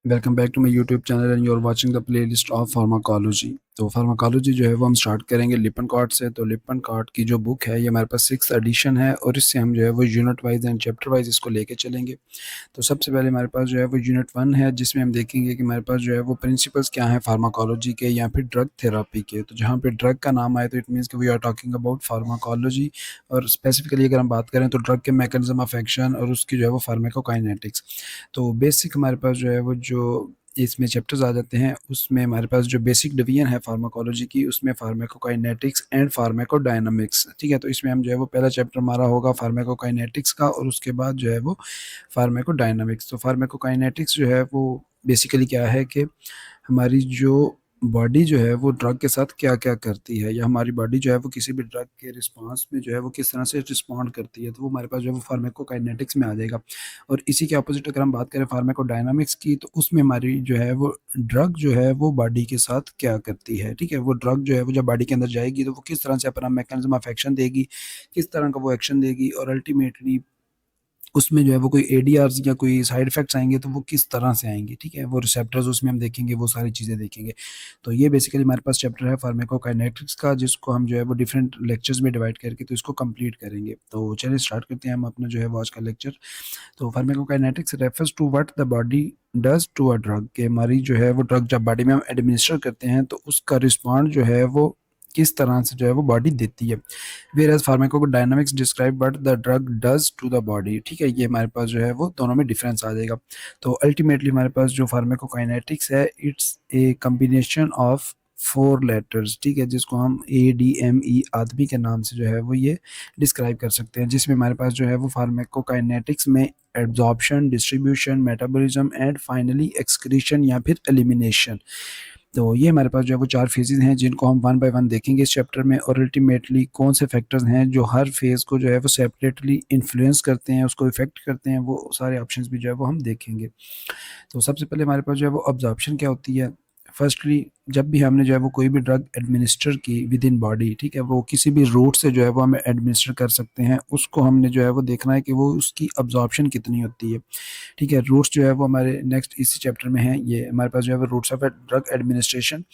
Welcome back to my YouTube channel and you are watching the playlist of pharmacology. तो pharmacology जो है वो हम स्टार्ट करेंगे लिपनकॉर्ट से। तो लिपनकॉर्ट की जो बुक है ये हमारे पास 6th एडिशन है और इससे हम जो है वो unit wise and chapter wise इसको लेके चलेंगे। तो सबसे पहले हमारे पास जो है वो यूनिट 1 है जिसमें हम देखेंगे कि हमारे पास जो है वो प्रिंसिपल्स क्या हैं फार्माकोलॉजी के या फिर ड्रग थेरापी के। तो जहाँ पे ड्रग का नाम आए तो इट मीन्स कि we are talking about pharmacology, और स्पेसिफिकली अगर हम बात करें तो ड्रग के मैकेनिज्म ऑफ एक्शन और उसकी जो है वो फार्माकोकाइनेटिक्स। तो बेसिक हमारे पास जो है वो जो इसमें चैप्टर्स आ जाते हैं, उसमें हमारे पास जो बेसिक डिवीजन है फार्माकोलॉजी की उसमें फार्माकोकाइनेटिक्स एंड फार्माकोडायनामिक्स। ठीक है, तो इसमें हम जो है वो पहला चैप्टर हमारा होगा फार्माकोकाइनेटिक्स का और उसके बाद जो है वो फार्माकोडायनामिक्स। तो फार्माकोकाइनेटिक्स जो है वो बेसिकली क्या है कि हमारी जो बॉडी जो है वो ड्रग के साथ क्या-क्या करती है, या हमारी बॉडी जो है वो किसी भी ड्रग के रिस्पॉन्स में जो है वो किस तरह से रिस्पॉन्ड करती है, तो वो हमारे पास जो है वो फार्माकोकाइनेटिक्स में आ जाएगा। और इसी के अपोजिट अगर हम बात करें फार्माकोडायनामिक्स की, तो उसमें हमारी जो है वो ड्रग जो है वो बॉडी के साथ क्या करती है। ठीक है, वो ड्रग जो है वो जब बॉडी के अंदर जाएगी तो वो किस तरह से अपना मैकेनिज्म ऑफ एक्शन देगी, किस तरह का वो एक्शन देगी, और अल्टीमेटली उसमें जो है वो कोई एडीआरस या कोई साइड इफ़ेक्ट्स आएँगे तो वो किस तरह से आएँगे, ठीक है? वो रिसेप्टर्स उसमें हम देखेंगे, वो सारी चीज़ें देखेंगे। तो ये बेसिकली हमारे पास चैप्टर है फार्माकोकाइनेटिक्स का, जिसको हम जो है वो डिफरेंट लेक्चर्स में डिवाइड करके तो इसको कंप्लीट करेंगे। तो चलिए स्टार्ट करते हैं हम अपना जो है वो आज का लेक्चर। तो pharmacokinetics refers to what the body does to a drug, कि हमारी जो है वो ड्रग जब बॉडी में हम एडमिनिस्टर करते हैं तो उसका रिस्पॉन्ड जो है वो किस तरह से जो है वो बॉडी देती है। Whereas pharmacodynamics describe what the drug does to the body. ठीक है, ये हमारे पास जो है वो दोनों में डिफरेंस आ जाएगा। तो अल्टीमेटली हमारे पास जो फार्माकोकाइनेटिक्स है it's a combination of 4 letters, ठीक है, जिसको हम ADME आदमी के नाम से जो है वो ये डिस्क्राइब कर सकते हैं, जिसमें हमारे पास जो है वो फार्माकोकाइनेटिक्स में absorption, distribution, metabolism and finally excretion या फिर एलिमिनेशन। तो ये हमारे पास जो है वो 4 फेजेज़ हैं जिनको हम वन बाय वन देखेंगे इस चैप्टर में, और अल्टीमेटली कौन से फैक्टर्स हैं जो हर फेज़ को जो है वो सेपरेटली इन्फ्लुएंस करते हैं, उसको इफ़ेक्ट करते हैं, वो सारे ऑप्शंस भी जो है वो हम देखेंगे। तो सबसे पहले हमारे पास जो है वो अब्ज़ॉर्प्शन क्या होती है। फर्स्टली जब भी हमने जो है वो कोई भी ड्रग एडमिनिस्टर की विद इन बॉडी, ठीक है, वो किसी भी रूट से जो है वो हमें एडमिनिस्टर कर सकते हैं, उसको हमने जो है वो देखना है कि वो उसकी अब्ज़ॉर्प्शन कितनी होती है। ठीक है, रूट्स जो है वो हमारे नेक्स्ट इसी चैप्टर में है, ये हमारे पास जो है वो रूट्स ऑफ ड्रग एडमिनिस्ट्रेशन।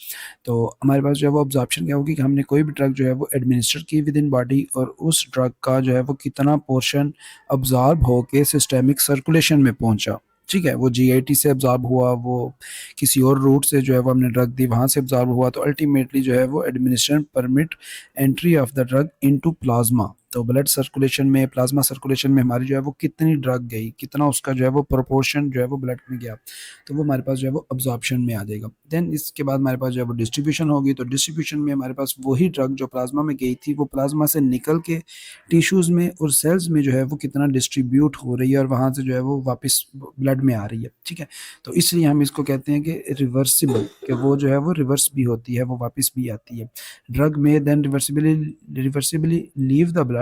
तो हमारे पास जो है वो अब्ज़ॉर्प्शन क्या होगी कि हमने कोई भी ड्रग जो है वो एडमिनिस्टर की विद इन बॉडी और उस ड्रग का जो है वो कितना पोर्शन अब्ज़ॉर्ब होके सिस्टेमिक सर्कुलेशन में पहुँचा। ठीक है, वो जीआईटी से अब्ज़ॉर्ब हुआ, वो किसी और रूट से जो है वो हमने ड्रग दी, वहाँ से अब्ज़ॉर्ब हुआ, तो अल्टीमेटली जो है वो administration permit entry of the drug into plasma. तो ब्लड सर्कुलेशन में, प्लाज़्मा सर्कुलेशन में हमारी जो है वो कितनी ड्रग गई, कितना उसका जो है वो प्रोपोर्शन जो है वो ब्लड में गया, तो वो हमारे पास जो है वो अब्ज़ॉर्प्शन में आ जाएगा। देन इसके बाद हमारे पास जो है वो डिस्ट्रीब्यूशन होगी, तो डिस्ट्रीब्यूशन में हमारे पास वही ड्रग जो प्लाज़्मा में गई थी, वो प्लाज़्मा से निकल के टिश्यूज़ में और सेल्स में जो है वो कितना डिस्ट्रीब्यूट हो रही है और वहाँ से जो है वो वापस ब्लड में आ रही है। ठीक है? तो इसलिए हम इसको कहते हैं कि रिवर्सिबल, कि वो जो है वो रिवर्स भी होती है, वो वापस भी आती है। ड्रग में then reversibly leave the blood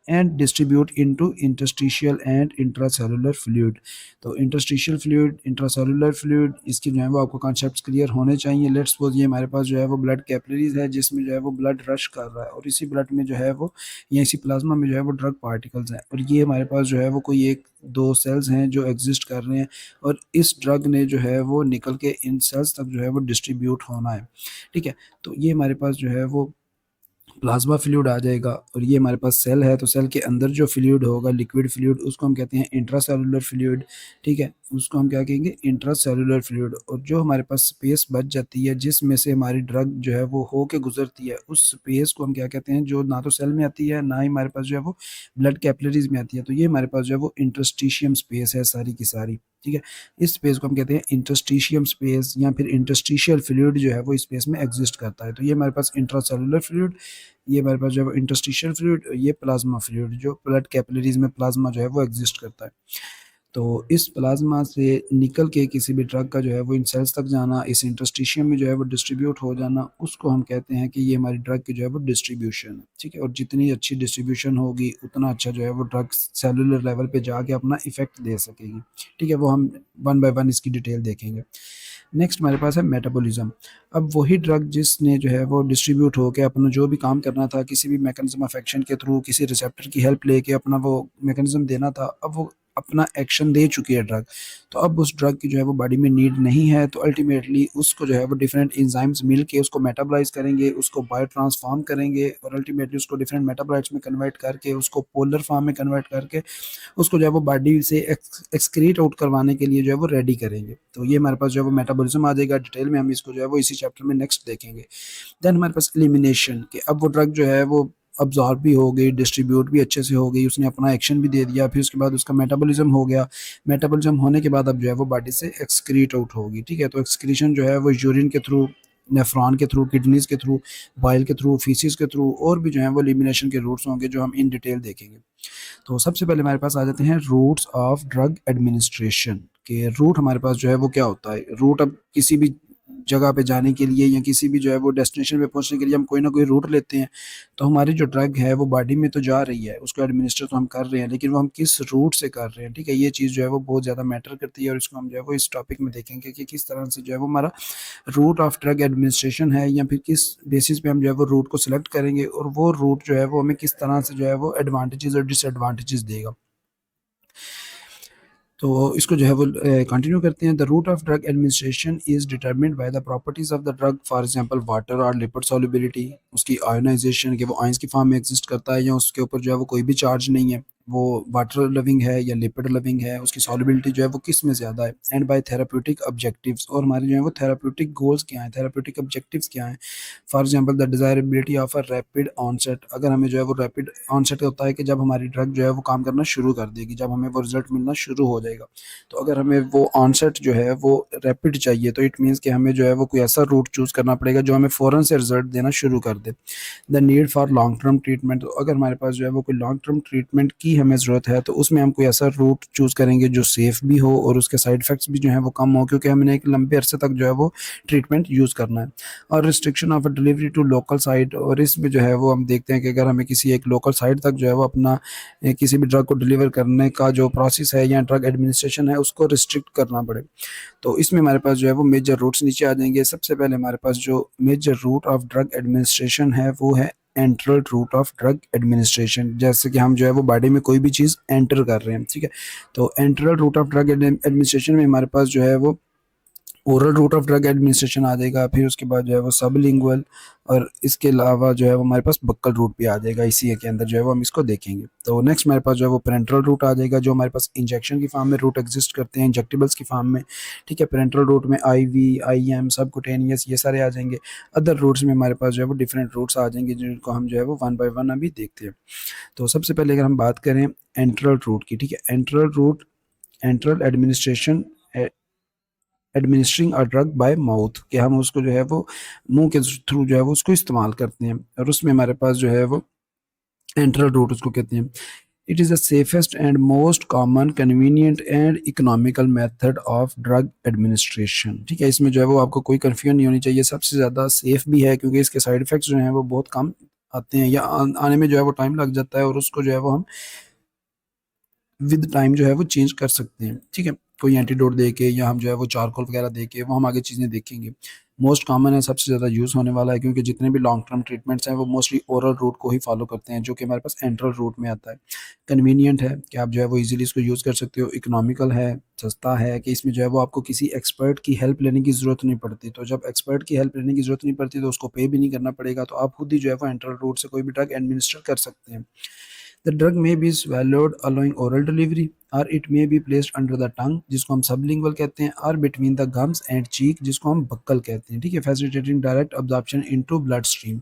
and distribute into interstitial and intracellular fluid. तो इंटरस्टिशियल फ्लूइड, इंट्रासेलुलर फ्लूइड, इसकी जो है वो आपको कॉन्सेप्ट्स क्लियर होने चाहिए। लेट्स सपोज ये हमारे पास जो है वो ब्लड कैपिलरीज है जिसमें जो है वो ब्लड रश कर रहा है, और इसी ब्लड में जो है वो या इसी प्लाज्मा में जो है वो ड्रग पार्टिकल्स हैं, और ये हमारे पास जो है वो कोई एक दो सेल्स हैं जो एग्जिस्ट कर रहे हैं, और इस ड्रग ने जो है वो निकल के इन सेल्स तक जो है वो डिस्ट्रीब्यूट होना है। ठीक है, तो ये हमारे पास जो है वो प्लाज्मा फ्लूइड आ जाएगा, और ये हमारे पास सेल है, तो सेल के अंदर जो फ्लूइड होगा, लिक्विड फ्लूइड, उसको हम कहते हैं इंट्रासेलुलर फ्लूइड। ठीक है, उसको हम क्या कहेंगे, इंट्रासेलुलर फ्लूइड। और जो हमारे पास स्पेस बच जाती है जिसमें से हमारी ड्रग जो है वो होके गुजरती है, उस स्पेस को हम क्या कहते हैं, जो ना तो सेल में आती है ना ही हमारे पास जो है वो ब्लड कैपिलरीज में आती है, तो ये हमारे पास जो है वो इंटरस्टिशियम स्पेस है सारी की सारी। ठीक है, इस स्पेस को हम कहते हैं इंटरस्टिशियम स्पेस, या फिर इंटरस्टिशियल फ्लूइड जो है वो स्पेस में एग्जिस्ट करता है। तो ये हमारे पास इंट्रासेलुलर फ्लूइड, ये हमारे पास जो है वो इंटरस्टिशियल फ्लूइड, ये प्लाज्मा फ्लूइड, जो ब्लड कैपिलरीज में प्लाज्मा जो है वो एग्जिस्ट करता है। तो इस प्लाज्मा से निकल के किसी भी ड्रग का जो है वो इन सेल्स तक जाना, इस इंटरस्टिशियम में जो है वो डिस्ट्रीब्यूट हो जाना, उसको हम कहते हैं कि ये हमारी ड्रग की जो है वो डिस्ट्रीब्यूशन है। ठीक है, और जितनी अच्छी डिस्ट्रीब्यूशन होगी उतना अच्छा जो है वो ड्रग सेलुलर लेवल पे जाके अपना इफेक्ट दे सकेगी। ठीक है, वो हम वन बाय वन इसकी डिटेल देखेंगे। नेक्स्ट हमारे पास है मेटाबॉलिज्म। अब वही ड्रग जिसने जो है वो डिस्ट्रीब्यूट होके अपना जो भी काम करना था, किसी भी मैकेनिज्म ऑफ एक्शन के थ्रू, किसी रिसेप्टर की हेल्प लेके अपना वो मैकेनिज्म देना था, अब वो अपना एक्शन दे चुकी है ड्रग, तो अब उस ड्रग की जो है वो बॉडी में नीड नहीं है, तो अल्टीमेटली उसको जो है वो डिफरेंट एंजाइम्स मिल के उसको मेटाबोलाइज करेंगे, उसको बायो ट्रांसफॉर्म करेंगे और अल्टीमेटली उसको डिफरेंट मेटाबोलाइट्स में कन्वर्ट करके उसको पोलर फॉर्म में कन्वर्ट करके उसको जो है वो बॉडी से एक्सक्रीट आउट करवाने के लिए जो है वो रेडी करेंगे। तो ये हमारे पास जो है वो मेटाबॉलिज्म आ जाएगा। डिटेल में हम इसको जो है वो इसी चैप्टर में नेक्स्ट देखेंगे। देन हमारे पास एलिमिनेशन, कि अब वो ड्रग जो है वो अब्जॉर्ब भी हो गई, डिस्ट्रीब्यूट भी अच्छे से हो गई, उसने अपना एक्शन भी दे दिया, फिर उसके बाद उसका मेटाबॉलिज्म हो गया। मेटाबॉलिज्म होने के बाद अब जो है वो बॉडी से एक्सक्रीट आउट होगी, ठीक है। तो एक्सक्रीशन जो है वो यूरिन के थ्रू, नेफ्रॉन के थ्रू, किडनीज के थ्रू, बाइल के थ्रू, फीसिस के थ्रू, और भी जो है वो एलिमिनेशन के रूट्स होंगे जो हम इन डिटेल देखेंगे। तो सबसे पहले हमारे पास आ जाते हैं रूट्स ऑफ ड्रग एडमिनिस्ट्रेशन, के रूट हमारे पास जो है वो क्या होता है। रूट अब किसी भी जगह पे जाने के लिए या किसी भी जो है वो डेस्टिनेशन पे पहुंचने के लिए हम कोई ना कोई रूट लेते हैं। तो हमारी जो ड्रग है वो बॉडी में तो जा रही है, उसको एडमिनिस्टर तो हम कर रहे हैं, लेकिन वो हम किस रूट से कर रहे हैं, ठीक है। ये चीज़ जो है वो बहुत ज़्यादा मैटर करती है और इसको हम जो है वो इस टॉपिक में देखेंगे कि किस तरह से जो है वो हमारा रूट ऑफ ड्रग एडमिनिस्ट्रेशन है, या फिर किस बेसिस पे हम जो है वो रूट को सिलेक्ट करेंगे और वो रूट जो है वो हमें किस तरह से जो है वो एडवांटेजेस और डिसएडवांटेजेस देगा। तो इसको जो है वो कंटिन्यू करते हैं। The route of drug administration is determined by the properties of the drug, for example water और लिपिड सॉल्युबिलिटी, उसकी आयोनाइजेशन, कि वो आयंस की फॉर्म में एग्जिस्ट करता है या उसके ऊपर जो है वो कोई भी चार्ज नहीं है, वो वाटर लविंग है या लिपिड लविंग है, उसकी सॉल्युबिलिटी जो है वो किस में ज़्यादा है, एंड बाय थेराप्यूटिक ऑब्जेक्टिव्स, और हमारे जो है वो थेराप्यूटिक गोल्स क्या हैं, थेराप्यूटिक ऑब्जेक्टिव्स क्या हैं। For example the desirability of a rapid onset, अगर हमें जो है वो रैपिड ऑनसेट होता है कि जब हमारी ड्रग जो है वो काम करना शुरू कर देगी, जब हमें वो रिजल्ट मिलना शुरू हो जाएगा। तो अगर हमें वो ऑनसेट जो है वो रैपिड चाहिए, तो इट मीन्स कि हमें जो है वो कोई ऐसा रूट चूज़ करना पड़ेगा जो हमें फ़ौरन से रिजल्ट देना शुरू कर दे। The need for long term treatment, तो अगर हमारे पास जो है वो कोई लॉन्ग टर्म ट्रीटमेंट की हमें ज़रूरत है, तो उसमें हम कोई ऐसा रूट चूज़ करेंगे जो सेफ़ भी हो और उसके साइड इफ़ेक्ट्स भी जो है वो कम हो, क्योंकि हमने एक लंबे अरसे तक जो है वो ट्रीटमेंट यूज़ करना है। और restriction of delivery to local site, और इसमें जो है वो हम देखते हैं कि अगर हमें किसी एक लोकल साइट तक जो है वो अपना किसी भी ड्रग को डिलीवर करने का जो प्रोसेस है या ड्रग एडमिनिस्ट्रेशन है उसको रिस्ट्रिक्ट करना पड़े, तो इसमें हमारे पास जो है वो मेजर रूट्स नीचे आ जाएंगे। सबसे पहले हमारे पास जो major route of drug administration है वो है enteral route of drug administration, जैसे कि हम जो है वो बॉडी में कोई भी चीज़ एंटर कर रहे हैं, ठीक है। तो enteral route of drug administration में हमारे पास जो है वो oral route of drug administration आ जाएगा, फिर उसके बाद जो है वो सबलिंगुअल, और इसके अलावा जो है वो हमारे पास बक्कल रूट भी आ जाएगा, इसी के अंदर जो है वो हम इसको देखेंगे। तो नेक्स्ट हमारे पास जो है वो पेरेंट्रल रूट आ जाएगा, जो हमारे पास इंजेक्शन की फॉर्म में रूट एग्जिस्ट करते हैं, इंजेक्टिबल्स की फॉर्म में, ठीक है। पेरेंट्रल रूट में आईवी, आईएम, सबकुटेनियस, ये सारे आ जाएंगे। अदर रूट्स में हमारे पास जो है वो डिफरेंट रूट्स आ जाएंगे, जिनको हम जो है वो वन बाय वन अभी देखते हैं। तो सबसे पहले अगर हम बात करें एंट्रल रूट की, ठीक है, enteral route, enteral administration, administering a drug by mouth, कि हम उसको जो है वो मुंह के थ्रू जो है वो उसको इस्तेमाल करते हैं, और उसमें हमारे पास जो है वो एंट्रल रूट उसको कहते हैं। It is the safest and most common, convenient and economical method of drug administration, ठीक है। इसमें जो है वो आपको कोई कन्फ्यूजन नहीं होनी चाहिए, सबसे ज़्यादा सेफ भी है, क्योंकि इसके साइड इफ़ेक्ट्स जो हैं वो बहुत कम आते हैं, या आने में जो है वो टाइम लग जाता है, और उसको जो है वो हम विद टाइम जो है वो चेंज कर सकते हैं, ठीक है। कोई एंटीडोट दे के या हम जो है वो चारकोल वगैरह दे के, वो हम आगे चीज़ें देखेंगे। मोस्ट कॉमन है, सबसे ज़्यादा यूज़ होने वाला है, क्योंकि जितने भी लॉन्ग टर्म ट्रीटमेंट्स हैं वो मोस्टली ओरल रूट को ही फॉलो करते हैं, जो कि हमारे पास एंट्रल रूट में आता है। कन्वीनियंट है कि आप जो है वो इजीली इसको यूज़ कर सकते हो। इकोनॉमिकल है, सस्ता है, कि इसमें जो है वो आपको किसी एक्सपर्ट की हेल्प लेने की ज़रूरत नहीं पड़ती, तो जब एक्सपर्ट की हेल्प लेने की ज़रूरत नहीं पड़ती तो उसको पे भी नहीं करना पड़ेगा, तो आप खुद ही जो है वो एंट्रल रूट से कोई भी ड्रग एडमिनिस्टर कर सकते हैं। The drug may be swallowed allowing oral delivery, और it may be placed under the tongue, जिसको हम सबलिंगुअल कहते हैं, और between the gums and cheek, जिसको हम बक्कल कहते हैं, ठीक है। Facilitating direct absorption into blood stream.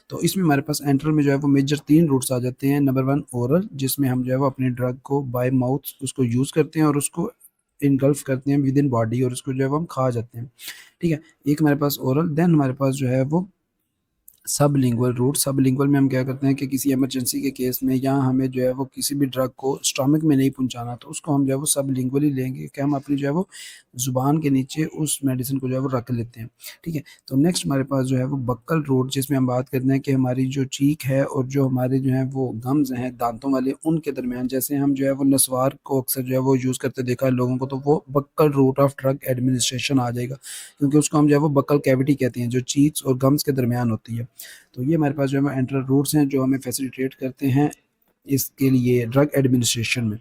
तो इसमें हमारे पास एंट्रल में जो है वो मेजर 3 रूट्स आ जाते हैं। नंबर 1 ओरल, जिसमें हम जो है वो अपने ड्रग को बाय माउथ उसको यूज़ करते हैं और उसको इनगल्फ करते हैं विद इन बॉडी, और उसको जो है वो हम खा जाते हैं, ठीक है। एक हमारे पास ओरल, देन हमारे पास जो है वो सबलिंगुअल रूट। सबलिंगुअल में हम क्या करते हैं कि किसी इमरजेंसी के केस में, या हमें जो है वो किसी भी ड्रग को स्टमक में नहीं पहुंचाना, तो उसको हम जो है वो सबलिंगुअली लेंगे, कि हम अपनी जो है वो ज़ुबान के नीचे उस मेडिसिन को जो है वो रख लेते हैं, ठीक है। तो नेक्स्ट हमारे पास जो है वो बक्कल रूट, जिसमें हम बात करते हैं कि हमारी जो चीक है और जो हमारे जो है वो गम्स हैं दांतों वाले, उनके दरमियान, जैसे हम जो है वो नसवार को अक्सर जो है वो यूज़ करते देखा है लोगों को, तो वो buccal route of drug administration आ जाएगा, क्योंकि उसको हम जो है वो बक्कल कैविटी कहते हैं, जो चीक्स और गम्स के दरमियान होती है। तो ये हमारे पास जो है एंट्रल रूट्स हैं जो हमें फैसिलिटेट करते हैं इसके लिए ड्रग एडमिनिस्ट्रेशन में।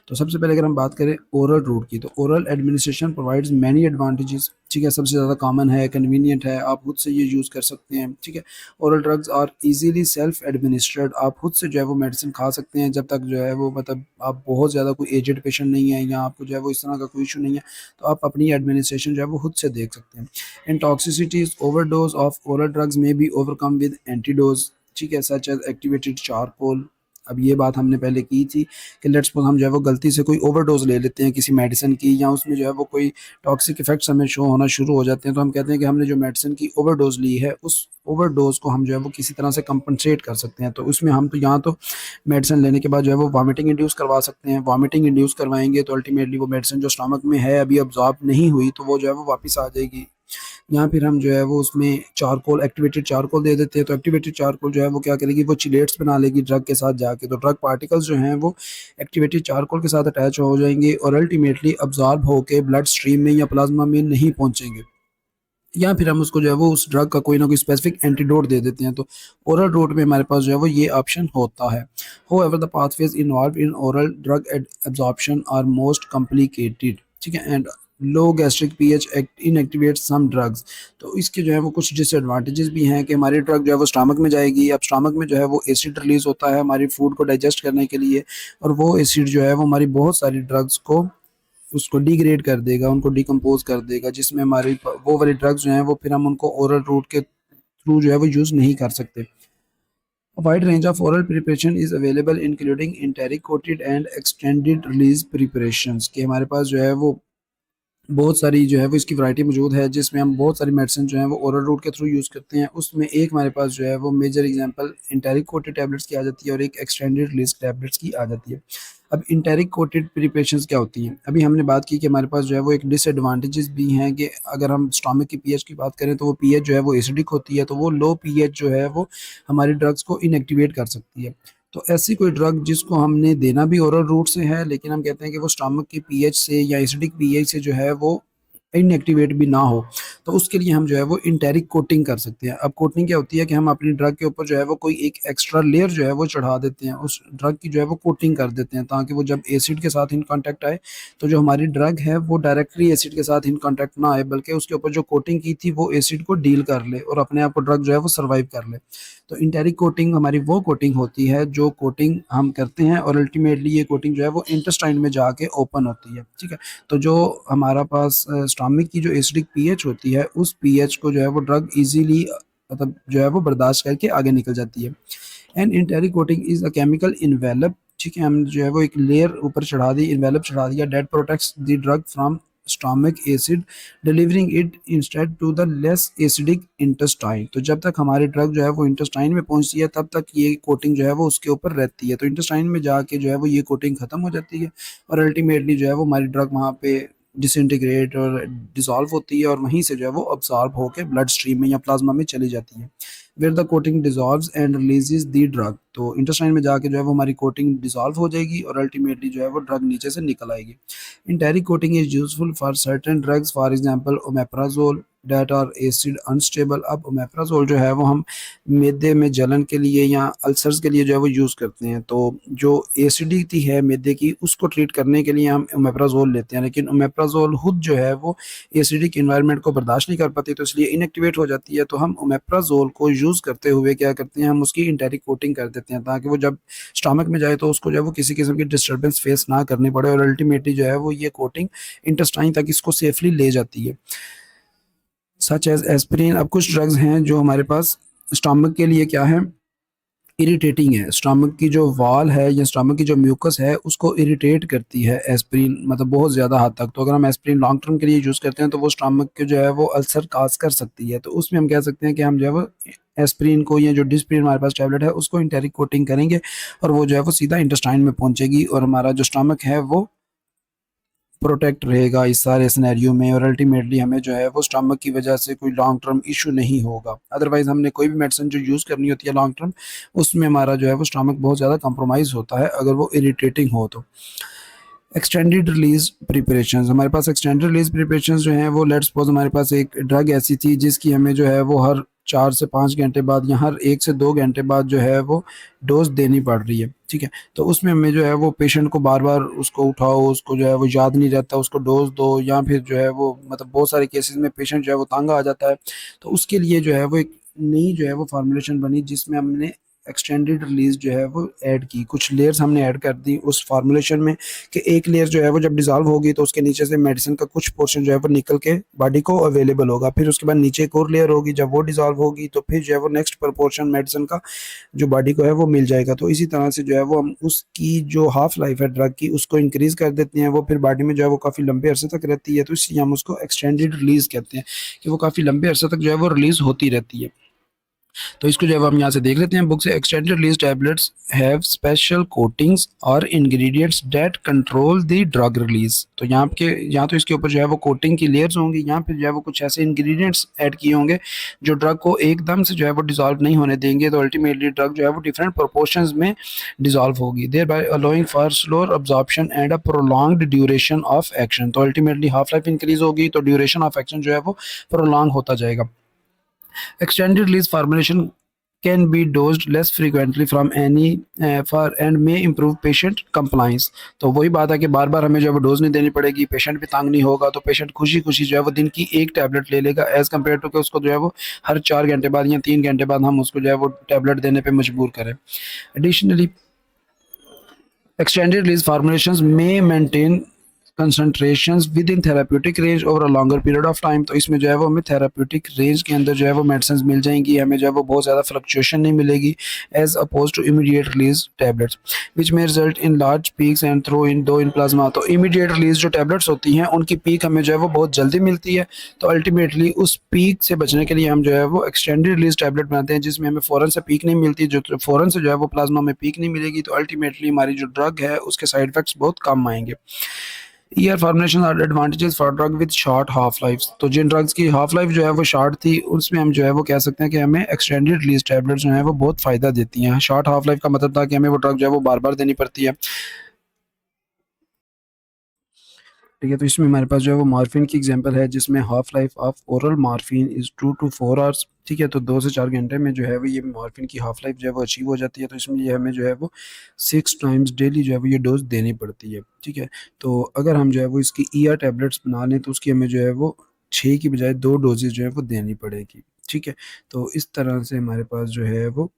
तो सबसे पहले अगर हम बात करें ओरल रूट की, तो oral administration provides many advantages, ठीक है। सबसे ज़्यादा कॉमन है, कन्वीनियंट है, आप खुद से ये यूज़ कर सकते हैं, ठीक है। Oral drugs are easily self administered, आप खुद से जो है वो मेडिसिन खा सकते हैं, जब तक जो है वो मतलब आप बहुत ज़्यादा कोई एजेड पेशेंट नहीं है या आपको जो है वो इस तरह का कोई इशू नहीं है, तो आप अपनी एडमिनिस्ट्रेशन जो है वो खुद से देख सकते हैं। And toxicities overdose of oral drugs में बी ओवरकम विद एंटीडोज, ठीक है, सच एज एक्टिवेटेड चारकोल। अब ये बात हमने पहले की थी कि लेट्स सपोज हम जो है वो गलती से कोई ओवरडोज ले लेते हैं किसी मेडिसिन की, या उसमें जो है वो कोई टॉक्सिक इफेक्ट्स हमें शो होना शुरू हो जाते हैं, तो हम कहते हैं कि हमने जो मेडिसिन की ओवरडोज ली है उस ओवरडोज को हम जो है वो किसी तरह से कंपनसेट कर सकते हैं। तो उसमें हम तो यहाँ तो मेडिसिन लेने के बाद जो है वो वॉमिटिंग इंड्यूस करवा सकते हैं, वॉमिटिंग इंड्यूस करवाएंगे तो अल्टीमेटली वो मेडिसिन जो स्टमक में है अभी अब्जॉर्ब नहीं हुई, तो वो जो है वो वापस आ जाएगी। या फिर हम जो है वो उसमें चारकोल, एक्टिवेटेड चारकोल दे देते हैं, तो एक्टिवेटेड चारकोल जो है वो क्या करेगी, वो चिलेट्स बना लेगी ड्रग के साथ जाके, तो ड्रग पार्टिकल्स जो हैं वो एक्टिवेटेड चारकोल के साथ अटैच हो जाएंगे और अल्टीमेटली अब्जॉर्ब होकर ब्लड स्ट्रीम में या प्लाज्मा में नहीं पहुंचेंगे। या फिर हम उसको जो है वो उस ड्रग का कोई ना कोई स्पेसिफिक एंटीडोट दे देते हैं, तो ओरल रूट में हमारे पास जो है वो ये ऑप्शन होता है। However the pathways involved in oral drug absorption are most complicated, ठीक है, and low gastric pH inactivate some drugs. तो इसके जो है वो कुछ डिसएडवांटेजेस भी हैं कि हमारी ड्रग जो है वो स्टमक में जाएगी। अब स्टमक में जो है वो एसिड रिलीज होता है हमारी फूड को डाइजेस्ट करने के लिए, और वो एसिड जो है वो हमारी बहुत सारी ड्रग्स को उसको डिग्रेड कर देगा, उनको डिकम्पोज कर देगा, जिसमें हमारी वो वाली ड्रग्स जो हैं वो फिर हम उनको ओरल रूट के थ्रू जो है वो यूज़ नहीं कर सकते। A wide range of oral preparation is available including enteric coated and extended release preparations, कि हमारे पास जो है वो बहुत सारी जो है वो इसकी वैरायटी मौजूद है, जिसमें हम बहुत सारी मेडिसिन जो है वो ओरल रूट के थ्रू यूज़ करते हैं। उसमें एक हमारे पास जो है वो major example enteric coated tablets की आ जाती है और एक एक्सटेंडेड रिलीज टैबलेट्स की आ जाती है। अब इंटेरिक कोटेड प्रिपरेशंस क्या होती हैं, अभी हमने बात की कि हमारे पास जो है वो एक डिसएडवांटेजेस भी हैं कि अगर हम स्टमक की पीएच की बात करें तो वो पीएच जो है वो एसिडिक होती है, तो वो लो पीएच जो है वो हमारी ड्रग्स को इनएक्टिवेट कर सकती है। तो ऐसी कोई ड्रग जिसको हमने देना भी ओरल रूट से है, लेकिन हम कहते हैं कि वो स्टमक की पीएच से या एसिडिक पीएच से जो है वो इनएक्टिवेट भी ना हो, तो उसके लिए हम जो है वो इंटेरिक कोटिंग कर सकते हैं। अब कोटिंग क्या होती है कि हम अपनी ड्रग के ऊपर जो है वो कोई एक एक्स्ट्रा लेयर जो है वो चढ़ा देते हैं, उस ड्रग की जो है वो कोटिंग कर देते हैं, ताकि वो जब एसिड के साथ इन कांटेक्ट आए तो जो हमारी ड्रग है वो डायरेक्टली एसिड के साथ इन कांटेक्ट ना आए, बल्कि उसके ऊपर जो कोटिंग की थी वो एसिड को डील कर ले और अपने आप को ड्रग जो है वो सर्वाइव कर ले। तो इंटेरिक कोटिंग हमारी वो कोटिंग होती है जो कोटिंग हम करते हैं और अल्टीमेटली ये कोटिंग जो है वो इंटेस्टाइन में जाके ओपन होती है, ठीक है। तो जो हमारा पास स्टमक की जो एसिडिक पीएच होती है, उस पीएच को जो है वो ड्रग इजीली मतलब जो है वो बर्दाश्त करके आगे निकल जाती है। And enteric coating is a chemical envelope, ठीक है, हम जो है वो एक लेयर ऊपर चढ़ा दी, इन्वेलप चढ़ा दिया, that protects the drug from stomach acid delivering it instead to the less acidic intestine. तो जब तक हमारी ड्रग जो है वो इंटेस्टाइन में पहुंचती है तब तक ये कोटिंग जो है वो उसके ऊपर रहती है, तो इंटेस्टाइन में जाके जो है वो ये कोटिंग खत्म हो जाती है और अल्टीमेटली जो है वो हमारी ड्रग वहाँ पे डिसइंटीग्रेट और डिसॉल्व होती है और वहीं से जो है वो अब्सॉर्ब होकर ब्लड स्ट्रीम में या प्लाज्मा में चली जाती है, where the coating dissolves and releases the drug. तो इंटेस्टाइन में जाके जो है वो हमारी कोटिंग डिसॉल्व हो जाएगी और अल्टीमेटली जो है वो ड्रग नीचे से निकल आएगी। Enteric coating is useful for certain drugs, for example omeprazole that are acid unstable. अब ओमेप्राजोल जो है वो हम मैदे में जलन के लिए या अल्सर्स के लिए जो है वो यूज़ करते हैं, तो जो एसिडिटी है मैदे की उसको ट्रीट करने के लिए हम ओमेप्राजोल लेते हैं, लेकिन ओमेप्राजोल खुद जो है वो एसिडिक इन्वायरमेंट को बर्दाश्त नहीं कर पाती, तो इसलिए इनएक्टिवेट हो जाती है। तो हम ओमेप्राजोल को यूज़ करते हुए क्या करते हैं, हम उसकी इंटेरिक कोटिंग कर देते हैं ताकि वो जब स्टमक में जाए तो उसको जो है वो किसी किस्म की डिस्टर्बेंस फेस ना करनी पड़े और अल्टीमेटली जो है वो ये कोटिंग इंटेस्टाइन तक इसको सेफली ले जाती है। Such as aspirin. अब कुछ ड्रग्स हैं जो हमारे पास स्टमक के लिए क्या है, इरिटेटिंग है, स्टमक की जो वॉल है या स्टमक की जो म्यूकस है उसको इरिटेट करती है एस्पिरिन, मतलब बहुत ज़्यादा हद तक। तो अगर हम एस्पिरिन लॉन्ग टर्म के लिए यूज़ करते हैं तो वो स्टमक के जो है वो अल्सर काज कर सकती है, तो उसमें हम कह सकते हैं कि हम जो है वो एस्पिरिन को या जो डिस्प्रिन हमारे पास टैबलेट है उसको इंटेरिक कोटिंग करेंगे और वो जो है वो सीधा इंटेस्टाइन में पहुंचेगी और हमारा जो स्टमक है वो प्रोटेक्ट रहेगा इस सारे सिनेरियो में और अल्टीमेटली हमें जो है वो स्टमक की वजह से कोई लॉन्ग टर्म इशू नहीं होगा। अदरवाइज़ हमने कोई भी मेडिसिन जो यूज़ करनी होती है लॉन्ग टर्म, उसमें हमारा जो है वो स्टमक बहुत ज़्यादा कंप्रोमाइज़ होता है अगर वो इरिटेटिंग हो तो। एक्सटेंडेड रिलीज प्रिपरेशंस, हमारे पास एक्सटेंडेड रिलीज प्रिपरेशंस जो हैं वो लेट्स सपोज हमारे पास एक ड्रग ऐसी थी जिसकी हमें जो है वो हर 4 से 5 घंटे बाद या हर 1 से 2 घंटे बाद जो है वो डोज़ देनी पड़ रही है, ठीक है। तो उसमें हमें जो है वो पेशेंट को बार-बार उसको उठाओ, उसको जो है वो याद नहीं रहता, उसको डोज़ दो, या फिर जो है वो मतलब बहुत सारे केसेज़ में पेशेंट जो है वो तंग आ जाता है। तो उसके लिए जो है वो एक नई जो है वो फ़ॉर्मूलेशन बनी, जिसमें हमने एक्सटेंडेड रिलीज़ जो है वो ऐड की। कुछ लेयर्स हमने ऐड कर दी उस फ़ॉर्मूलेशन में, कि एक लेयर जो है वो जब डिज़ॉल्व होगी तो उसके नीचे से मेडिसिन का कुछ पोर्शन जो है वो निकल के बॉडी को अवेलेबल होगा। फिर उसके बाद नीचे एक और लेयर होगी, जब वो डिज़ॉल्व होगी तो फिर जो है वो नेक्स्ट प्रोपोर्शन मेडिसिन का जो बॉडी को है वो मिल जाएगा। तो इसी तरह से जो है वो हम उसकी जो हाफ लाइफ है ड्रग की, उसको इंक्रीज़ कर देते हैं। वो फिर बॉडी में जो है वो काफ़ी लंबे अरसे तक रहती है, तो इसलिए हम उसको एक्सटेंडेड रिलीज़ कहते हैं, कि वो काफ़ी लंबे अरसे तक जो है वो रिलीज़ होती रहती है। तो इसको जो है हम यहाँ से देख लेते हैं बुक से। Extended release tablets have special coatings और ingredients that control the drug release. तो यहाँ तो इसके ऊपर जो है वो कोटिंग की लेयर्स होंगी, यहाँ पे जो है वो कुछ ऐसे इंग्रेडिएंट्स ऐड किए होंगे जो ड्रग को एकदम से जो है वो डिजॉल्व नहीं होने देंगे। तो अल्टीमेटली ड्रग जो है वो डिफरेंट प्रोपोर्शंस में डिजॉल्व होगी, thereby allowing for slower absorption and a prolonged duration of action. तो अल्टीमेटली हाफ लाइफ इंक्रीज होगी, तो ड्यूरेशन ऑफ एक्शन जो है वो प्रोलॉन्ग होता जाएगा। Extended release formulation can be dosed less frequently from any for and may improve patient compliance। तो वही बात है कि बार बार हमें जो है वो डोज नहीं देनी पड़ेगी, पेशेंट भी तंग नहीं होगा, तो पेशेंट खुशी खुशी जो है वो दिन की एक टैबलेट ले लेगा, एज कम्पेयर टू कि उसको जो है वो हर 4 घंटे बाद या 3 घंटे बाद हम उसको जो है वो टैबलेट देने पर मजबूर करें। Additionally extended release formulations may maintain concentrations with in therapeutic range over a longer period of time. तो इसमें जो है वो हमें थेराप्यूटिक रेंज के अंदर जो है वो मेडिसिन मिल जाएंगी, हमें जो है वो बहुत ज़्यादा फ्लक्चुएशन नहीं मिलेगी, as opposed to immediate release tablets which may result in large peaks and troughs in दो इन प्लाज्मा। तो इमीडिएट रिलीज जो टैबलेट्स होती हैं उनकी पीक हमें जो है वो बहुत जल्दी मिलती है। तो अल्टीमेटली उस पीक से बचने के लिए हम जो है वो एक्सटेंडेड रिलीज टैबलेट बनाते हैं, जिसमें हमें फ़ौरन से पीक नहीं मिलती, जो फ़ौरन से जो है वो प्लाज्मा में पीक नहीं मिलेगी। तो अल्टीमेटली हमारी जो ड्रग है उसके साइड इफेक्ट्स बहुत कम आएंगे। ER formulation are advantages for drug with short half life. तो जिन ड्रग्स की हाफ लाइफ जो है वो शॉर्ट थी, उसमें हम जो है वो कह सकते हैं कि हमें एक्सटेंडेड रिलीज टैबलेट्स जो है वो बहुत फ़ायदा देती हैं। शॉर्ट हाफ लाइफ का मतलब था कि हमें वो ड्रग जो है वो बार बार देनी पड़ती है, ठीक है। तो इसमें हमारे पास जो है वो मॉर्फिन की एग्जांपल है, जिसमें half life of oral morphine is 2 to 4 hours, ठीक है। तो 2 से 4 घंटे में जो है वो ये मॉर्फिन की हाफ लाइफ जो है वो अचीव हो जाती है। तो इसमें ये हमें जो है वो 6 टाइम्स डेली जो है वो ये डोज देनी पड़ती है, ठीक है। तो अगर हम जो है वो इसकी ईआर टैबलेट्स बना लें तो उसकी हमें जो है वो 6 की बजाय 2 डोजेज जो है वो देनी पड़ेगी, ठीक है। तो इस तरह से हमारे पास जो है वो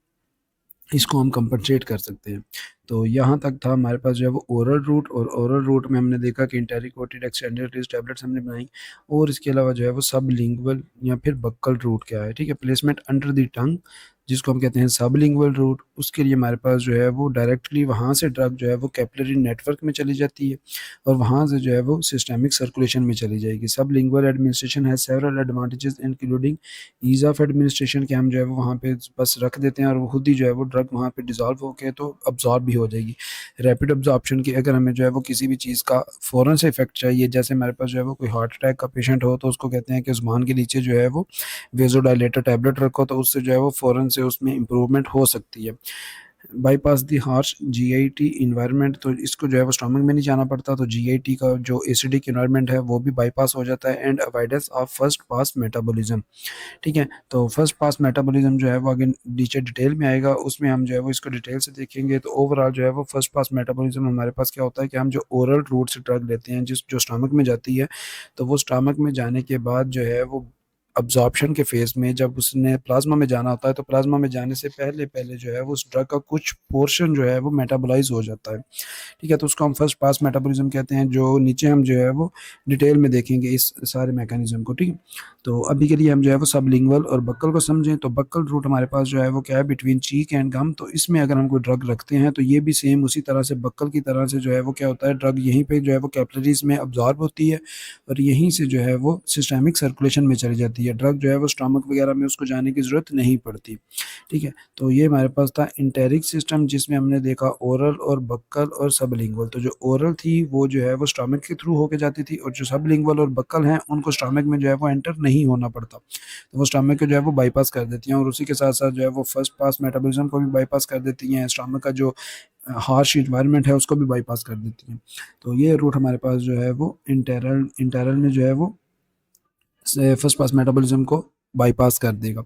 इसको हम कंपनसेट कर सकते हैं। तो यहाँ तक था हमारे पास जो है वो ओरल रूट, और ओरल रूट में हमने देखा कि इंटेरिकोटेड एक्सटेंडेड रिलीज टैबलेट्स हमने बनाई, और इसके अलावा जो है वो सबलिंगुअल या फिर बक्कल रूट क्या है, ठीक है। प्लेसमेंट अंडर द टंग, जिसको हम कहते हैं सबलिंगुअल रूट, उसके लिए हमारे पास जो है वो डायरेक्टली वहाँ से ड्रग जो है वो कैपिलरी नेटवर्क में चली जाती है, और वहाँ से जो है वो सिस्टेमिक सर्कुलेशन में चली जाएगी। Sublingual administration has several advantages including ease of administration, के हम जो है वो वहाँ पे बस रख देते हैं और वो खुद ही जो है वो ड्रग वहाँ पे डिज़ॉल्व होके तो अब्ज़ॉर्ब भी हो जाएगी। रैपिड अब्ज़ॉर्प्शन की, अगर हमें जो है वो किसी भी चीज़ का फ़ौरन से इफ़ेक्ट चाहिए, जैसे हमारे पास जो है वो कोई हार्ट अटैक का पेशेंट हो, तो उसको कहते हैं कि ज़ुबान के नीचे जो है वो वेज़ोडाइलेटर टैबलेट रखो, तो उससे जो है वो फ़ौरन से उसमें इम्प्रूवमेंट हो सकती है। Bypass the harsh GIT environment, तो इसको जो है वो स्टमक में नहीं जाना पड़ता, तो जीआईटी का जो एसिडिक इन्वायरमेंट है वो भी बाईपास हो जाता है। And avoidance of first pass metabolism, ठीक है। तो फर्स्ट पास मेटाबॉलिज्म जो है वो आगे नीचे डिटेल में आएगा, उसमें हम जो है वो इसको डिटेल से देखेंगे। तो ओवरऑल जो है वो फर्स्ट पास मेटाबॉलिज्म हमारे पास क्या होता है कि हम जो ओरल रूट से ड्रग लेते हैं, जो स्टमक में जाती है, तो वो स्टमक में जाने के बाद जो है वो अब्जॉर्प्शन के फेज़ में जब उसने प्लाज़्मा में जाना होता है, तो प्लाज़्मा में जाने से पहले जो है वो उस ड्रग का कुछ पोर्शन जो है वो मेटाबॉलाइज़ हो जाता है, ठीक है। तो उसको हम फर्स्ट पास मेटाबॉलिज्म कहते हैं, जो नीचे हम जो है वो डिटेल में देखेंगे इस सारे मैकेनिज्म को, ठीक है। तो अभी के लिए हम जो है वो सबलिंगुअल और बक्कल को समझें। तो बक्कल रूट हमारे पास जो है वो क्या है, बिटवीन चीक एंड गम। तो इसमें अगर हम कोई ड्रग रखते हैं तो ये भी सेम उसी तरह से बक्कल की तरह से जो है वो क्या होता है, ड्रग यहीं पे जो है वो कैपिलरीज में अब्जॉर्ब होती है और यहीं से जो है वो सिस्टेमिक सर्कुलेशन में चली जाती है। ड्रग जो है वो स्टमक वगैरह में उसको जाने की ज़रूरत नहीं पड़ती, ठीक है। तो ये हमारे पास था इंटेरिक सिस्टम, जिसमें हमने देखा ओरल और बक्कल और सबलिंगुअल। तो जो ओरल थी वो जो है वो स्टमक के थ्रू होके जाती थी, और जो सबलिंगुअल और बक्कल हैं उनको स्टमक में जो है वो एंटर नहीं होना पड़ता, तो वो स्टमक को जो है वो बाईपास कर देती हैं, और उसी के साथ साथ जो है वो फर्स्ट पास मेटाबॉलिज्म को भी बाईपास कर देती हैं, स्टमक का जो हार्श इन्वायरमेंट है उसको भी बाईपास कर देती हैं। तो ये रूट हमारे पास जो है वो इंटेरल में जो है वो फर्स्ट पास मेटाबॉलिज्म को बाईपास कर देगा।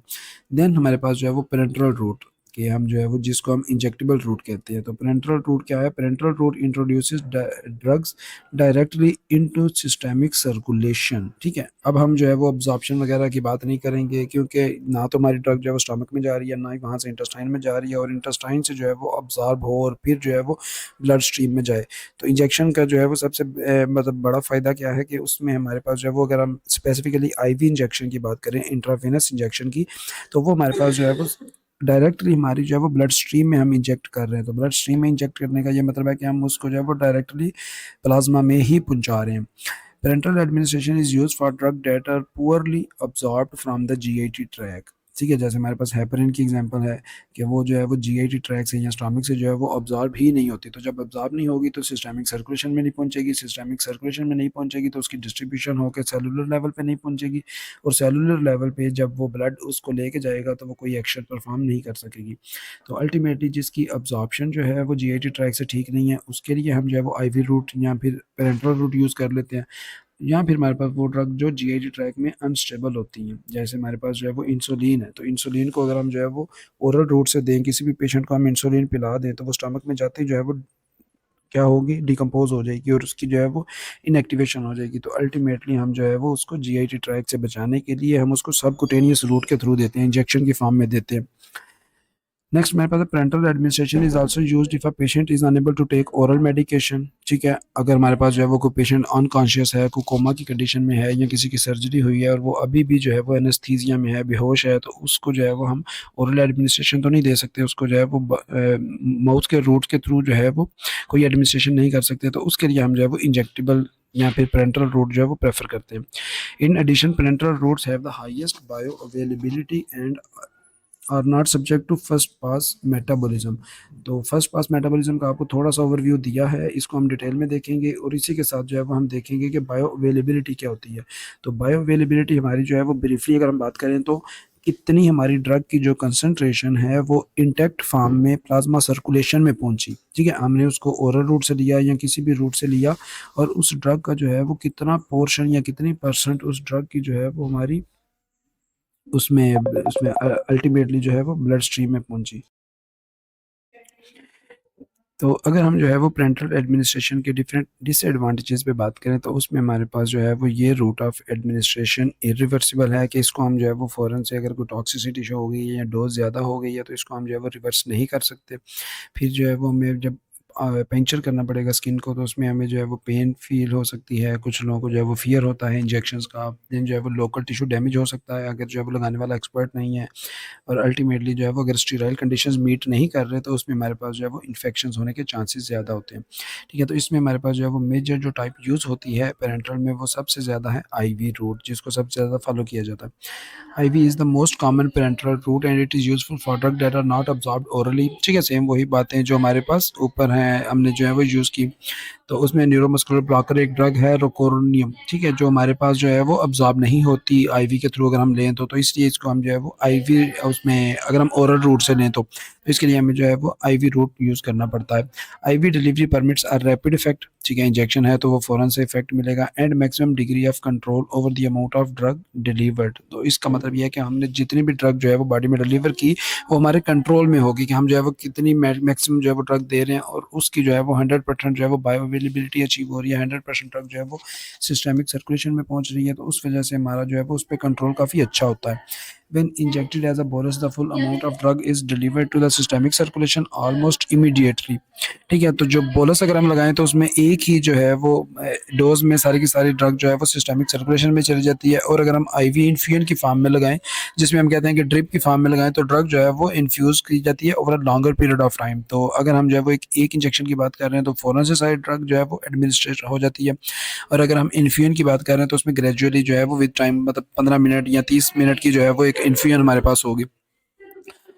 देन हमारे पास जो है वो पेरेंट्रल रूट, कि हम जो है वो जिसको हम इंजेक्टेबल रूट कहते हैं। तो पेरेंट्रल रूट क्या है? Parenteral route introduces drugs directly into systemic circulation. ठीक है, अब हम जो है वो अब्जॉर्प्शन वगैरह की बात नहीं करेंगे, क्योंकि ना तो हमारी ड्रग जो है वो स्टमक में जा रही है, ना ही वहाँ से इंटेस्टाइन में जा रही है, और इंटेस्टाइन से जो है वो अब्जॉर्ब हो और फिर जो है वो ब्लड स्ट्रीम में जाए। तो इंजेक्शन का जो है वो सबसे मतलब बड़ा फ़ायदा क्या है कि उसमें हमारे पास जो है वो, अगर हम स्पेसिफिकली आईवी इंजेक्शन की बात करें, इंट्रावेनस इंजेक्शन की, तो वो हमारे पास जो है वो डायरेक्टली हमारी जो है वो ब्लड स्ट्रीम में हम इंजेक्ट कर रहे हैं। तो ब्लड स्ट्रीम में इंजेक्ट करने का ये मतलब है कि हम उसको जो है वो डायरेक्टली प्लाज्मा में ही पहुंचा रहे हैं। Parenteral administration is use for drug that are poorly absorbed from the GIT tract. ठीक है, जैसे हमारे पास हेपरिन की एग्जांपल है कि वो जो है वो जीआईटी ट्रैक से या स्टमक से जो है वो अब्जॉर्ब ही नहीं होती। तो जब अब्जॉर्ब नहीं होगी तो सिस्टमिक सर्कुलेशन में नहीं पहुंचेगी, सिस्टमिक सर्कुलेशन में नहीं पहुंचेगी तो उसकी डिस्ट्रीब्यूशन होकर सेलुलर लेवल पे नहीं पहुंचेगी, और सेलुलर लेवल पे जब वो ब्लड उसको लेके जाएगा तो वो कोई एक्शन परफॉर्म नहीं कर सकेगी। तो अल्टीमेटली जिसकी अब्जॉर्प्शन जो है वो जीआईटी ट्रैक से ठीक नहीं है, उसके लिए हम जो है वो आईवी रूट या फिर पेरेंट्रल रूट यूज़ कर लेते हैं। या फिर हमारे पास वो ड्रग जो जीआईटी ट्रैक में अनस्टेबल होती हैं, जैसे हमारे पास जो है वो इंसुलिन है। तो इंसुलिन को अगर हम जो है वो ओरल रूट से दें, किसी भी पेशेंट को हम इंसुलिन पिला दें, तो वो स्टमक में जाते ही जो है वो क्या होगी, डिकम्पोज हो जाएगी और उसकी जो है वो इनएक्टिवेशन हो जाएगी। तो अल्टीमेटली हम जो है वो उसको जीआईटी ट्रैक से बचाने के लिए हम उसको सबकुटेनियस रूट के थ्रू देते हैं, इंजेक्शन की फॉर्म में देते हैं। नेक्स्ट मेरे पास है parenteral administration is also used if a patient is unable to take oral medication. ठीक है, अगर हमारे पास जो है वो कोई पेशेंट अनकॉन्शियस है, कोई कोमा की कंडीशन में है, या किसी की सर्जरी हुई है और वो अभी भी जो है वो एनेस्थीसिया में है, बेहोश है, तो उसको जो है वो हम ओरल एडमिनिस्ट्रेशन तो नहीं दे सकते, उसको जो है वो माउथ के रूट के थ्रू जो है वो कोई एडमिनिस्ट्रेशन नहीं कर सकते। तो उसके लिए हम जो है वो इंजेक्टेबल या फिर पेरेंटल रूट जो है वो प्रेफर करते हैं। In addition parenteral routes have the highest bioavailability and are not subject to first pass metabolism. तो फर्स्ट पास मेटाबॉलिज्म का आपको थोड़ा सा ओवरव्यू दिया है, इसको हम डिटेल में देखेंगे, और इसी के साथ जो है वो हम देखेंगे कि बायो अवेलेबिलिटी क्या होती है। तो बायो अवेलेबिलिटी हमारी जो है वो ब्रीफली अगर हम बात करें तो कितनी हमारी ड्रग की जो कंसंट्रेशन है वो इंटैक्ट फॉर्म में प्लाज्मा सर्कुलेशन में पहुंची। ठीक है, हमने उसको ओरल रूट से लिया या किसी भी रूट से लिया, और उस ड्रग का जो है वो कितना पोर्शन या कितनी परसेंट उस ड्रग की जो है वो हमारी उसमें उसमें अल्टीमेटली जो है वो ब्लड स्ट्रीम में पहुंची। तो अगर हम जो है वो पेरेंटल एडमिनिस्ट्रेशन के डिफरेंट डिसएडवांटेजेस पे बात करें, तो उसमें हमारे पास जो है वो ये रूट ऑफ एडमिनिस्ट्रेशन इरिवर्सिबल है, कि इसको हम जो है वो फ़ौरन से अगर कोई टॉक्सिसिटी शो हो गई है या डोज ज़्यादा हो गई है तो इसको हम जो है वो रिवर्स नहीं कर सकते। फिर जो है वो हमें जब पंक्चर करना पड़ेगा स्किन को, तो उसमें हमें जो है वो पेन फील हो सकती है, कुछ लोगों को जो है वो फियर होता है इंजेक्शंस का। देन जो है वो लोकल टिश्यू डैमेज हो सकता है अगर जो है वो लगाने वाला एक्सपर्ट नहीं है, और अल्टीमेटली जो है वो अगर स्टीराइल कंडीशंस मीट नहीं कर रहे तो उसमें हमारे पास जो है वो इन्फेक्शंस होने के चांसेस ज़्यादा होते हैं। ठीक है, तो इसमें हमारे पास जो है वो मेजर जो टाइप यूज़ होती है पेरेंटल में वो सबसे ज़्यादा है आईवी रूट, जिसको सबसे ज़्यादा फॉलो किया जाता है। IV is the most common parenteral route and it is useful for drug that are not absorbed orally. ठीक है, सेम वही बातें जो हमारे पास ऊपर हैं हमने जो है वो यूज़ की। तो उसमें न्यूरोमस्कुलर ब्लॉकर एक ड्रग है रोकोनियम। ठीक है, जो हमारे पास जो है वो अब्जॉर्ब नहीं होती आईवी के थ्रू अगर हम लें तो इसलिए इसको हम जो है वो आईवी उसमें अगर हम ओरल रूट से लें तो इसके लिए हमें जो है वो आईवी रूट यूज़ करना पड़ता है। IV delivery permits are rapid effect. ठीक है, इंजेक्शन है तो वो फ़ौरन से इफेक्ट मिलेगा, and maximum degree of control over the amount of drug delivered. तो इसका मतलब ये है कि हमने जितनी भी ड्रग जो है वो बॉडी में डिलीवर की वो हमारे कंट्रोल में होगी, कि हम जो है वो कितनी मैक्सिमम जो है वो ड्रग दे रहे हैं, और उसकी जो है वो 100% जो है वो बायो अवेलेबिलिटी अचीव हो रही है, 100% ड्रग जो है वो सिस्टमिक सर्कुलेशन में पहुंच रही है। तो उस वजह से हमारा जो है वो उस पर कंट्रोल काफ़ी अच्छा होता है। When injected as a bolus, the full amount of drug is delivered to the systemic circulation almost immediately। ठीक है, तो जो बोलस अगर हम लगाएं तो उसमें एक ही जो है वो डोज में सारी की सारी ड्रग जो है वो सिस्टमिक सर्कुलेशन में चली जाती है, और अगर हम आईवी इन्फ्यूजन की फॉर्म में लगाएं, जिसमें हम कहते हैं कि ड्रिप की फॉर्म में लगाएं, तो ड्रग जो है वो इन्फ्यूज की जाती है over a longer period of time. तो अगर हम जो है वो एक इंजेक्शन की बात कर रहे हैं तो फ़ौरन से सारी ड्रग जो है वो एडमिनिस्ट्रेट हो जाती है, और अगर हम इन्फ्यूजन की बात कर रहे हैं तो उसमें ग्रेजुअली जो है वो विद टाइम मतलब 15 मिनट या 30 मिनट की जो है वो एक इन्फ्यूजन हमारे पास होगी।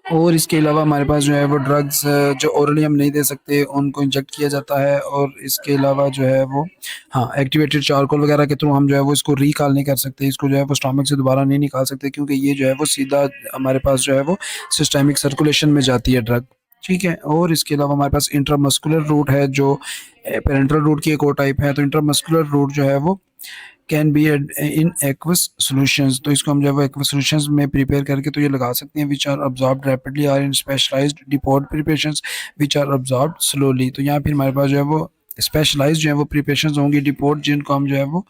और इसके अलावा हमारे पास जो है वो ड्रग्स जो ओरली हम नहीं दे सकते उनको इंजेक्ट किया जाता है, और इसके अलावा जो है वो हाँ एक्टिवेटेड चारकोल वगैरह के थ्रू हम जो है वो इसको रिकॉल नहीं कर सकते, इसको जो है वो स्टमक से दोबारा नहीं निकाल सकते, क्योंकि ये जो है वो सीधा हमारे पास जो है वो सिस्टमिक सर्कुलेशन में जाती है ड्रग। ठीक है, और इसके अलावा हमारे पास इंट्रामस्कुलर रूट है जो पेरेंटल रूट की एक और टाइप है। तो इंट्रामस्कुलर रूट जो है वो can be in aqueous solutions, तो इसको हम जो है वो एक्वस सॉल्यूशंस में प्रिपेयर करके तो ये लगा सकते हैं। Which are absorbed rapidly or in specialised depot preparations which are absorbed slowly, तो यहाँ फिर हमारे पास जो है वो स्पेशलाइज्ड जो है वो प्रिपरेशंस होंगी डिपोर्ट, जिनको हम जो है वो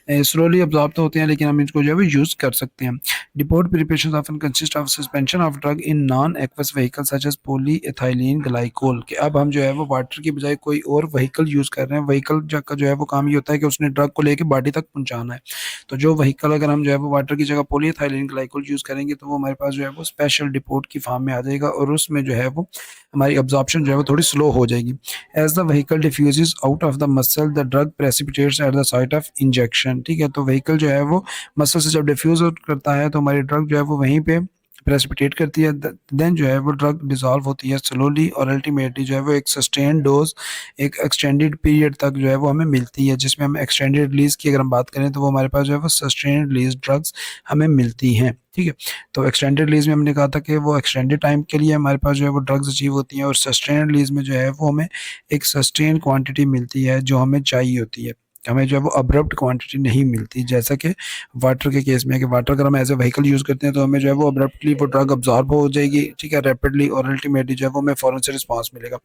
स्लोली अब्जॉर्ब तो होते हैं लेकिन हम इनको जो है वो यूज़ कर सकते हैं। Depot preparations often consist of suspension of drug in non aqueous vehicle such as polyethylene glycol, कि अब हम जो है वो वाटर की बजाय कोई और व्हीकल यूज़ कर रहे हैं। व्हीकल का जो है वो काम ये होता है कि उसने ड्रग को लेके बॉडी तक पहुंचाना है, तो जो व्हीकल अगर हम जो है वो वाटर की जगह पॉलीएथिलीन ग्लाइकोल यूज़ करेंगे तो वो हमारे पास जो है वो स्पेशल डिपोर्ट की फॉर्म में आ जाएगा और उसमें जो है वो हमारी अब्जॉर्प्शन जो है वो थोड़ी स्लो हो जाएगी। As the vehicle diffuses out of the muscle the drug precipitates at the site of injection, ठीक है, तो व्हीकल जो है वो मसल से जब डिफ्यूज करता है तो हमारी ड्रग जो है वो वहीं पे प्रेसिपिटेट करती है, देन जो है वो ड्रग डिसॉल्व होती है स्लोली और अल्टीमेटली जो है वो एक सस्टेन डोज एक एक्सटेंडेड पीरियड तक जो है वो हमें मिलती है, जिसमें हम एक्सटेंडेड रिलीज की अगर हम बात करें तो वो हमारे पास जो है वो सस्टेन रिलीज ड्रग्स हमें मिलती हैं, ठीक है। तो एक्सटेंडेड रिलीज में हमने कहा था कि वो एक्सटेंडेड टाइम के लिए हमारे पास जो है वो ड्रग्स अचीव होती हैं और सस्टेन रिलीज में जो है वो हमें एक सस्टेन क्वांटिटी मिलती है जो हमें चाहिए होती है, हमें जो है वो अब्रप्ट क्वांटिटी नहीं मिलती, जैसा कि वाटर के केस में है कि वाटर अगर हम एज ए व्हीकल यूज़ करते हैं तो हमें जो है वो अब्रप्टली वो ड्रग अब्जॉर्ब हो जाएगी, ठीक है, रैपिडली, और अल्टीमेटली जो है वो हमें फ़ौरन से रिस्पांस मिलेगा।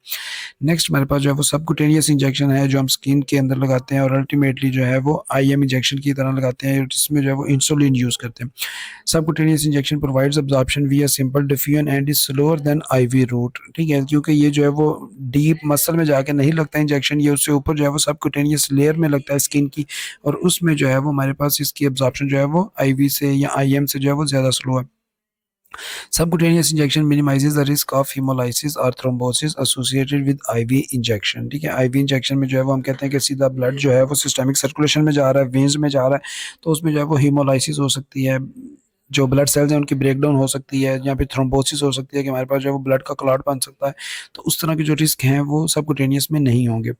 नेक्स्ट हमारे पास जो है वो सबकुटेनियस इंजेक्शन है जो हम स्किन के अंदर लगाते हैं और अल्टीमेटली जो है वो आईएम इंजेक्शन की तरह लगाते हैं जिसमें जो है वो इंसुलिन यूज़ करते हैं। सबकुटेनियस इंजेक्शन प्रोवाइड्स अब्जॉर्प्शन विया simple diffusion and is slower then IV route, ठीक है, क्योंकि ये जो है वो डीप मसल में जाके नहीं लगता इंजेक्शन, ये उससे ऊपर जो है वो सबकुटेनियस लेयर में लगता है स्किन की, और उसमें जो है वो हमारे पास इसकी अब्जॉर्प्शन जो है वो आईवी से या आईएम से जो है वो ज़्यादा स्लो है। Subcutaneous injection minimizes the risk of hemolysis और thrombosis associated with IV injection, ठीक है, आईवी इंजेक्शन में जो है वो हम कहते हैं कि सीधा ब्लड जो है वो सिस्टमिक सर्कुलेशन में जा रहा है, वेन्स में जा रहा है, तो उसमें जो है वो हिमोलाइसिस हो सकती है, जो ब्लड सेल्स हैं उनकी ब्रेकडाउन हो सकती है, या फिर थ्रोम्बोसिस हो सकती है कि हमारे पास जो है वो ब्लड का क्लॉट बन सकता है, तो उस तरह के जो रिस्क हैं वो सबकुटेनियस में नहीं होंगे।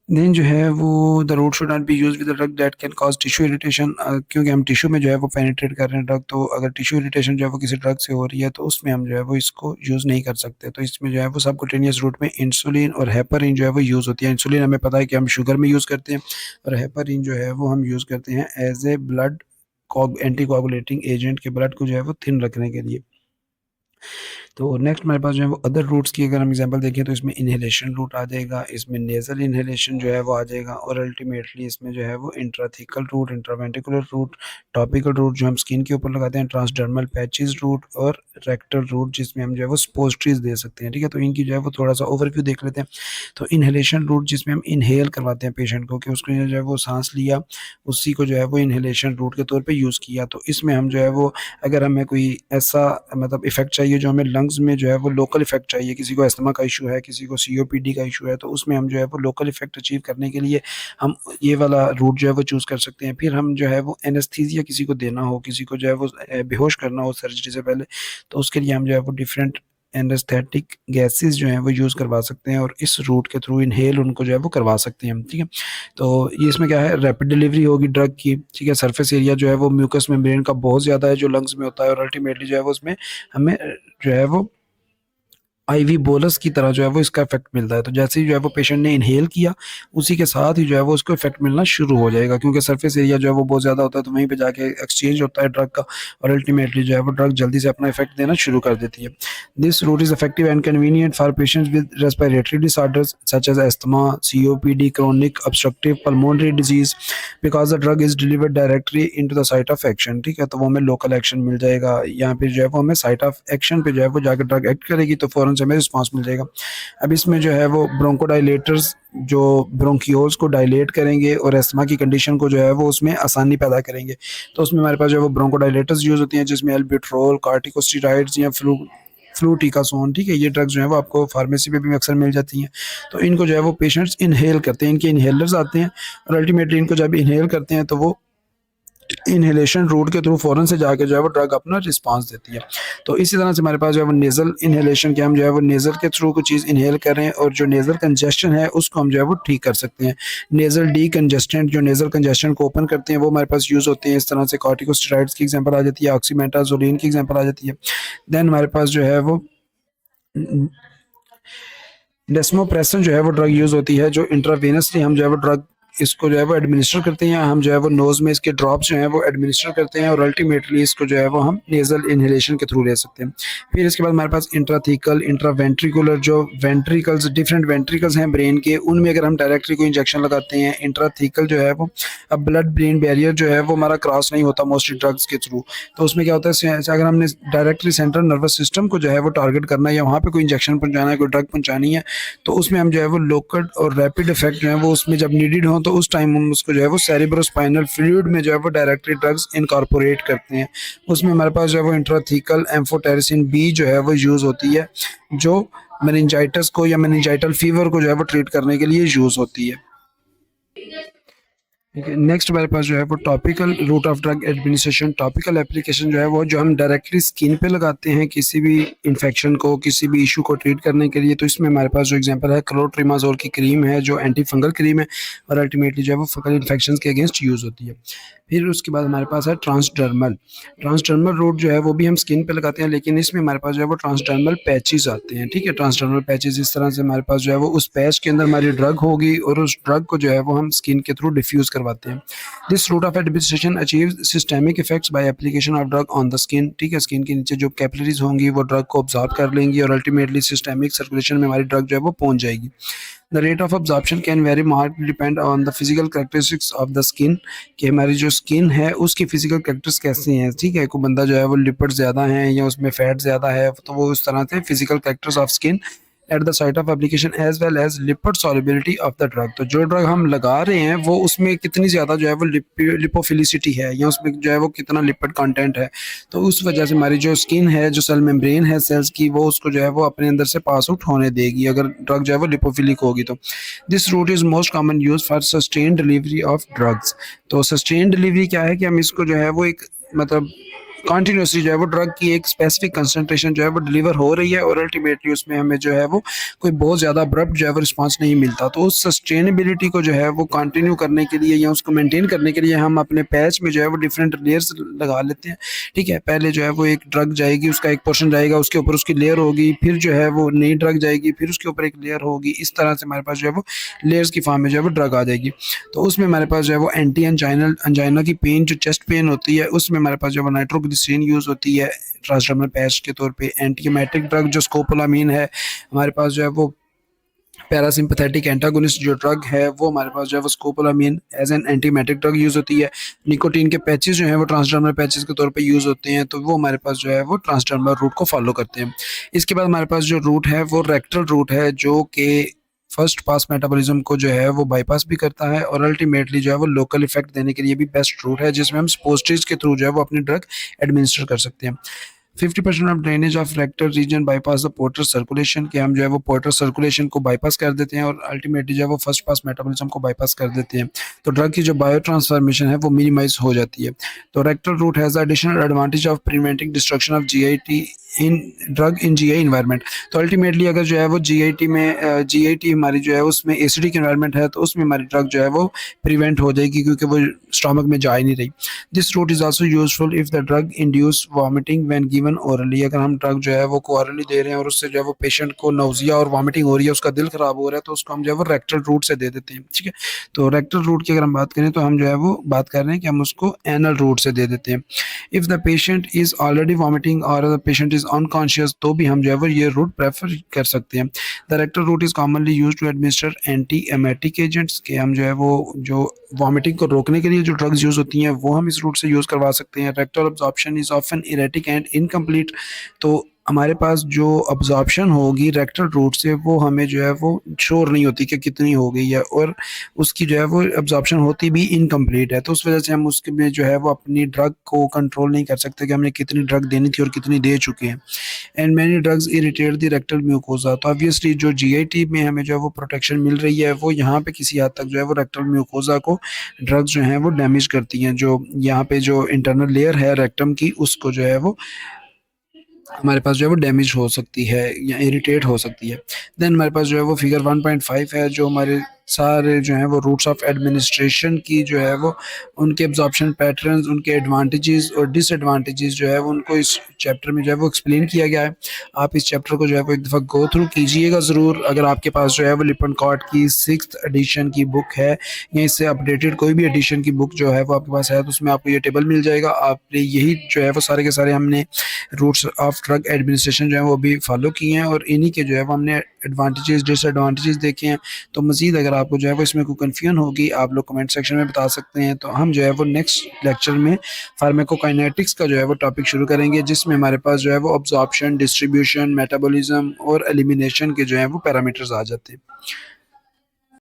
देन जो है वो the route should not be use with drug that can cause tissue irritation, क्योंकि हम टिश्यू में जो है वो पेनिट्रेट कर रहे हैं ड्रग, तो अगर टिश्यू इरिटेशन जो है वो किसी ड्रग से हो रही है तो उसमें हम जो है वो इसको यूज़ नहीं कर सकते, तो इसमें जो है वो सबकुटेनियस रूट में इंसुलिन और हेपरिन जो है वो यूज़ होती है। इंसुलिन हमें पता है कि हम शुगर में यूज़ करते हैं और हेपरिन जो है वो हम यूज़ करते हैं as a blood anti coagulating agent के ब्लड को जो है वो थिन रखने के लिए। तो नेक्स्ट हमारे पास जो है वो अदर रूट्स की अगर हम एग्जांपल देखें तो इसमें इनहेलेशन रूट आ जाएगा, इसमें नेज़ल इनहेलेशन जो है वो आ जाएगा, और अल्टीमेटली इसमें जो है वो intrathecal route, intraventricular route, topical route जो हम स्किन के ऊपर लगाते हैं, ट्रांसडर्मल पैचेस रूट और रेक्टल रूट जिसमें हम जो है वो स्पोस्ट्रीज दे सकते हैं, ठीक है। तो इनकी जो है वो थोड़ा सा ओवरव्यू देख लेते हैं। तो इनहेलेशन रूट जिसमें हम इनहेल करवाते हैं पेशेंट को कि उसको जो है वो सांस लिया, उसी को जो है वो इनहेलेशन रूट के तौर पर यूज़ किया, तो इसमें हम जो है वो अगर हमें कोई ऐसा मतलब इफेक्ट चाहिए जो हमें लंग्स में जो है वो लोकल इफेक्ट चाहिए, किसी को अस्थमा का इशू है, किसी को सीओपीडी का इशू है, तो उसमें हम जो है वो लोकल इफेक्ट अचीव करने के लिए हम ये वाला रूट जो है वो चूज़ कर सकते हैं। फिर हम जो है वो एनेस्थीसिया किसी को देना हो, किसी को जो है वो बेहोश करना हो सर्जरी से पहले, तो उसके लिए हम जो है वो डिफरेंट एनेस्थेटिक गैसेस जो हैं वो यूज़ करवा सकते हैं और इस रूट के थ्रू इनहेल उनको जो है वो करवा सकते हैं हम, ठीक है। तो ये इसमें क्या है, रैपिड डिलीवरी होगी ड्रग की, ठीक है। सरफेस एरिया जो है वो म्यूकस मेम्ब्रेन का बहुत ज़्यादा है जो लंग्स में होता है, और अल्टीमेटली जो है वो उसमें हमें जो है वो आईवी बोलस की तरह जो है वो इसका इफेक्ट मिलता है। तो जैसे ही जो है वो पेशेंट ने इनहेल किया, उसी के साथ ही जो है वो उसको इफेक्ट मिलना शुरू हो जाएगा, क्योंकि सरफेस एरिया जो है वो बहुत ज़्यादा होता है, तो वहीं पे जाके एक्सचेंज होता है ड्रग का, और अल्टीमेटली जो है वो ड्रग जल्दी से अपना इफेक्ट देना शुरू कर देती है। This route is effective and convenient for patients with respiratory disorders such as asthma, COPD, chronic obstructive pulmonary disease, because the drug is delivered directly into the site of action, ठीक है। तो वो हमें लोकल एक्शन मिल जाएगा, यहाँ पे जो है वो हमें साइट ऑफ एक्शन पे जो है वो जाकर ड्रग एक्ट करेगी, तो फौरन से हमें रिस्पॉन्स मिल जाएगा। अब इसमें जो है वो ब्रोंकोडाइलेटर्स जो ब्रोंकियोल्स को डायलेट करेंगे और एस्थमा की कंडीशन को जो है वो उसमें आसानी पैदा करेंगे, तो उसमें हमारे पास जो है वो ब्रोंकोडाइलेटर्स यूज़ होती हैं जिसमें एल्बिट्रोल, कार्टिकोस्टेरॉइड्स या फ्लूटिकासोन, ठीक है, ये ड्रग्स जो है वो आपको फार्मेसी पे भी अक्सर मिल जाती हैं। तो इनको जो है वो पेशेंट्स इनहेल करते हैं, इनके इनहेलर्स आते हैं, और अल्टीमेटली इनको जब इनहेल करते हैं तो वो इनहेलेशन रूट के थ्रू फ़ौरन से जाके जो है वो ड्रग अपना रिस्पांस देती है। तो इसी तरह से हमारे पास जो है वो नेज़ल इनहेलेशन के हम जो है वो नेज़ल के थ्रू कुछ चीज़ इनहेल कर रहे हैं, और जो नेज़ल कंजेस्शन है उसको हम जो है वो ठीक कर सकते हैं। नेज़ल डीकंजेस्टेंट जो नेज़ल कंजेस्शन को ओपन करते हैं वो हमारे पास यूज़ होते हैं। इस तरह से कॉर्टिकोस्टेरॉइड्स की एग्जांपल आ जाती है, ऑक्सीमेटाजोलिन की एग्जांपल आ जाती है। देन हमारे पास जो है वो डेस्मोप्रेसन जो है वो ड्रग यूज़ होती है जो इंट्रावेनसली हम जो है वो ड्रग इसको जो है वो एडमिनिस्टर करते हैं, हम जो है वो नोज़ में इसके ड्रॉप्स जो हैं वो एडमिनिस्टर करते हैं और अल्टीमेटली इसको जो है वो हम नेज़ल इन्हेलेशन के थ्रू ले सकते हैं। फिर इसके बाद हमारे पास इंट्राथीकल, इंट्रावेंट्रिकुलर जो वेंट्रिकल्स, डिफरेंट वेंट्रिकल्स हैं ब्रेन के, उनमें अगर हम डायरेक्टली कोई इंजेक्शन लगाते हैं, इंट्राथीकल जो है वो अब ब्लड ब्रेन बैरियर जो है वो हमारा क्रॉस नहीं होता मोस्टली ड्रग्स के थ्रू, तो उसमें क्या होता है अगर हमने डायरेक्टली सेंट्रल नर्वस सिस्टम को जो है वो टारगेट करना है या वहाँ पे कोई इंजेक्शन पहुँचाना है, कोई ड्रग पहुँचानी है, तो उसमें हम जो है वो लोकल और रैपिड इफेक्ट जो है वो उसमें जब नीडेड हो तो उस टाइम हम उसको जो है वो सेरिब्रोस्पाइनल फ्लूइड में जो है वो डायरेक्टली ड्रग्स इनकॉर्पोरेट करते हैं। उसमें हमारे पास जो है वो इंट्राथीकल एम्फोटेरिसिन बी जो है वो यूज़ होती है, जो मेनिंजाइटिस को या मेनिंजाइटल फीवर को जो है वो ट्रीट करने के लिए यूज़ होती है। ठीक है, नेक्स्ट हमारे पास जो है वो topical route of drug administration. Topical application जो है वो जो हम डायरेक्टली स्किन पे लगाते हैं किसी भी इन्फेक्शन को, किसी भी इशू को ट्रीट करने के लिए, तो इसमें हमारे पास जो एग्जांपल है क्लोट्रिमाजोल की क्रीम है जो एंटी फंगल क्रीम है और अल्टीमेटली जो है वो फंगल इन्फेक्शन के अगेंस्ट यूज़ होती है। फिर उसके बाद हमारे पास है ट्रांसडर्मल। ट्रांसडर्मल रूट जो है वो भी हम स्किन पे लगाते हैं, लेकिन इसमें हमारे पास जो है वो ट्रांसडर्मल पैचेस आते हैं। ठीक है, ट्रांसडर्मल पैचेस इस तरह से हमारे पास जो है वो उस पैच के अंदर हमारी ड्रग होगी और उस ड्रग को जो है वो हम स्किन के थ्रू डिफ्यूज़ करवाते हैं। This route of administration achieve systemic effects by application of drug on the skin. ठीक है, स्किन के नीचे जो कैपिलरीज होंगी वो ड्रग को ऑब्जॉर्ब कर लेंगी और अल्टीमेटली सिस्टेमिक सर्कुलेशन में हमारी ड्रग जो है वो पहुंच जाएगी। The rate of absorption can vary markedly depend on the physical characteristics of the skin, कि हमारी जो स्किन है उसकी फिजिकल कैरेक्टर्स कैसी हैं। ठीक है, कोई बंदा जो है वो लिपिड ज़्यादा है या उसमें फैट ज़्यादा है, तो वो उस तरह से physical characters of skin at the site of application as well as lipid solubility of the drug. तो जो ड्रग हम लगा रहे हैं वो उसमें कितनी ज़्यादा जो है वो लिपोफिलिसिटी है या उसमें जो है वो कितना लिपिड कंटेंट है, तो उस वजह से हमारी जो स्किन है, जो सेल मेम्ब्रेन है सेल्स की, वो उसको जो है वो अपने अंदर से पास आउट होने देगी अगर ड्रग जो है वो लिपोफिलिक होगी। तो this route is most common use for sustain delivery of drugs. तो सस्टेन डिलीवरी क्या है कि हम इसको जो है वो एक मतलब कॉन्टीन्यूसली जो है वो ड्रग की एक स्पेसिफिक कंसंट्रेशन जो है वो डिलीवर हो रही है और अल्टीमेटली उसमें हमें जो है वो कोई बहुत ज़्यादा अब्रप्ट जो है वो रिस्पॉन्स नहीं मिलता। तो उस सस्टेनेबिलिटी को जो है वो कंटिन्यू करने के लिए या उसको मेंटेन करने के लिए हम अपने पैच में जो है वो डिफरेंट लेयर्स लगा लेते हैं। ठीक है, पहले जो है वो एक ड्रग जाएगी, उसका एक पोर्शन जाएगा, उसके ऊपर उसकी लेयर होगी, फिर जो है वो नई ड्रग जाएगी, फिर उसके ऊपर एक लेयर होगी। इस तरह से हमारे पास जो है वो लेयर्स की फॉर्म में जो है वो ड्रग आ जाएगी। तो उसमें हमारे पास जो है वो एंटी अंजाइना की पेन, जो चेस्ट पेन होती है, उसमें हमारे पास जो है वो नाइट्रोग्लिसरीन यूज़ होती है ट्रांसडर्मल पैच के तौर पे। एंटीमेटिक ड्रग जो स्कोपोलामीन है हमारे पास जो है वो पैरासिम्पथेटिक एंटागोनिस्ट जो ड्रग है वो हमारे पास जो है वो scopolamine as an antiemetic drug use होती है। निकोटीन के पैचेस जो हैं वो ट्रांसडर्मल पैचेस के तौर पे यूज़ होते हैं, तो वो हमारे पास जो है वो ट्रांसडर्मल रूट को फॉलो करते हैं। इसके बाद हमारे पास जो रूट है वो रेक्टल रूट है, जो कि फर्स्ट पास मेटाबॉलिज्म को जो है वो बाईपास भी करता है और अल्टीमेटली जो है वो लोकल इफेक्ट देने के लिए भी बेस्ट रूट है, जिसमें हम स्पोस्टेज के थ्रू जो है वो अपनी ड्रग एडमिनिस्टर कर सकते हैं। 50% of drainage of rectal region bypass the portal circulation, के हम जो है वो पोर्टल सर्कुलेशन को बाईपास कर देते हैं और अल्टीमेटली जो है वो फर्स्ट पास मेटाबॉलिज्म को बाईपास कर देते हैं, तो ड्रग की जो बायो ट्रांसफॉर्मेशन है वो मिनिमाइज हो जाती है। तो rectal route has additional advantage of preventing destruction of GIT in drug in GI environment. तो अल्टीमेटली अगर जो है वो जीआईटी में जीआईटी हमारी जो है उसमें एसिडिक इन्वायरमेंट है, तो उसमें हमारी ड्रग जो है वो प्रिवेंट हो जाएगी क्योंकि वो स्टमक में जा ही नहीं रही। This route is also useful if the drug induce vomiting when given orally. अगर हम ड्रग जो है वो ओरली दे रहे हैं और उससे जो है वो पेशेंट को नौजिया और वॉमिटिंग हो रही है, उसका दिल खराब हो रहा है, तो उसको हम जो है वो रेक्टल रूट से दे देते हैं। ठीक है, तो रेक्टल रूट की अगर हम बात करें तो हम जो है वो बात कर रहे हैं कि हम उसको एनल रूट से दे देते हैं। If the patient is already vomiting और द पेशेंट इज़ अनकॉन्शियस, तो भी हम जो है वो ये रूट प्रेफर कर सकते हैं। The rectal route is commonly use to administer anti emetic agents, के हम जो है वो जो वॉमिटिंग को रोकने के लिए जो ड्रग्स यूज़ होती हैं वो हम इस रूट से यूज़ करवा सकते हैं। Rectal absorption is often erratic and incomplete, तो हमारे पास जो अब्जॉर्प्शन होगी रेक्टल रूट से वो हमें जो है वो श्योर नहीं होती कि कितनी हो गई है, और उसकी जो है वो अब्जॉर्प्शन होती भी इनकम्प्लीट है, तो उस वजह से हम उसके में जो है वो अपनी ड्रग को कंट्रोल नहीं कर सकते कि हमने कितनी ड्रग देनी थी और कितनी दे चुके हैं। And many drugs irritate the rectal mucosa, तो ऑब्वियसली जो जीआईटी में हमें जो है वो प्रोटेक्शन मिल रही है वो यहाँ पे किसी हद तक जो है वो रेक्टल म्यूकोजा को ड्रग्स जो हैं वो डैमेज करती हैं। जो यहाँ पे जो इंटरनल लेयर है रेक्टम की, उसको जो है वो हमारे पास जो है वो डैमेज हो सकती है या इरिटेट हो सकती है। देन हमारे पास जो है वो फिगर 1.5 है, जो हमारे सारे जो हैं वो रूट्स ऑफ एडमिनिस्ट्रेशन की जो है वो उनके एब्जॉर्प्शन पैटर्न्स, उनके एडवांटेजेस और डिसएडवांटेजेस जो है वो उनको इस चैप्टर में जो है वो एक्सप्लेन किया गया है। आप इस चैप्टर को जो है वो एक दफ़ा गो थ्रू कीजिएगा ज़रूर। अगर आपके पास जो है वो लिपनकॉट की 6th एडिशन की बुक है या इससे अपडेटेड कोई भी एडिशन की बुक जो है वो आपके पास है तो उसमें आपको ये टेबल मिल जाएगा। आपने यही जो है वो सारे के सारे हमने रूट्स ऑफ ड्रग एडमिनिस्ट्रेशन जो है वो भी फॉलो किए हैं और इन्हीं के जो है वो हमने एडवांटेजेस डिसएडवांटेजेस देखे हैं। तो मज़ीद अगर आपको जो है वो इसमें कोई कन्फ्यूजन होगी आप लोग कमेंट सेक्शन में बता सकते हैं। तो हम जो है वो नेक्स्ट लेक्चर में फार्माकोकाइनेटिक्स का जो है वो टॉपिक शुरू करेंगे जिसमें हमारे पास जो है वो अब्जॉर्प्शन, डिस्ट्रीब्यूशन, मेटाबॉलिज्म और एलिमिनेशन के जो है वो पैरामीटर्स आ जाते हैं।